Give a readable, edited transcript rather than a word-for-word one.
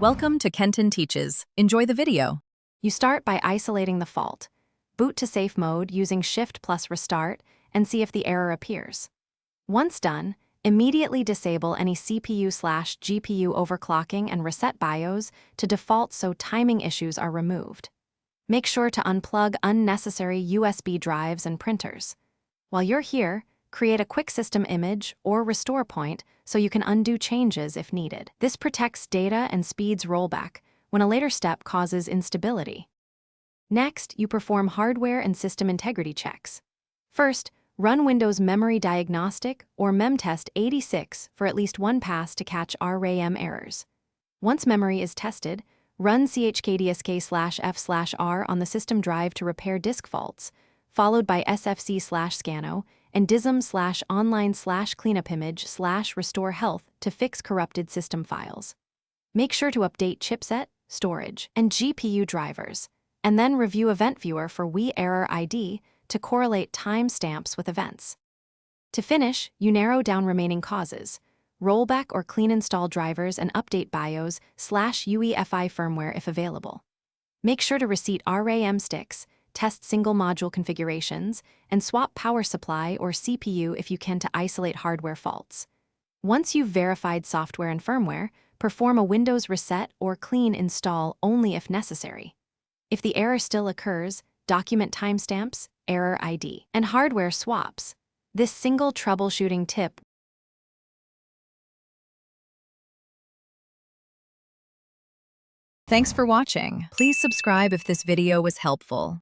Welcome to Kenton Teaches. Enjoy the video. You start by isolating the fault. Boot to safe mode using Shift plus Restart and see if the error appears. Once done, immediately disable any CPU/GPU overclocking and reset BIOS to default so timing issues are removed. Make sure to unplug unnecessary USB drives and printers. While you're here, create a quick system image or restore point so you can undo changes if needed. This protects data and speeds rollback when a later step causes instability. Next, you perform hardware and system integrity checks. First, run Windows Memory Diagnostic or memtest 86 for at least one pass to catch RAM errors. Once memory is tested, run chkdsk/f/r on the system drive to repair disk faults, followed by sfc/scano and dism/online/cleanupimage/restore health to fix corrupted system files. Make sure to update chipset, storage, and GPU drivers, and then review Event Viewer for error ID to correlate timestamps with events. To finish, you narrow down remaining causes, rollback or clean install drivers and update BIOS/UEFI firmware if available. Make sure to reset RAM sticks, test single module configurations, and swap power supply or CPU if you can to isolate hardware faults. Once you've verified software and firmware, perform a Windows reset or clean install only if necessary. If the error still occurs, document timestamps, error ID, and hardware swaps. This single troubleshooting tip. Thanks for watching. Please subscribe if this video was helpful.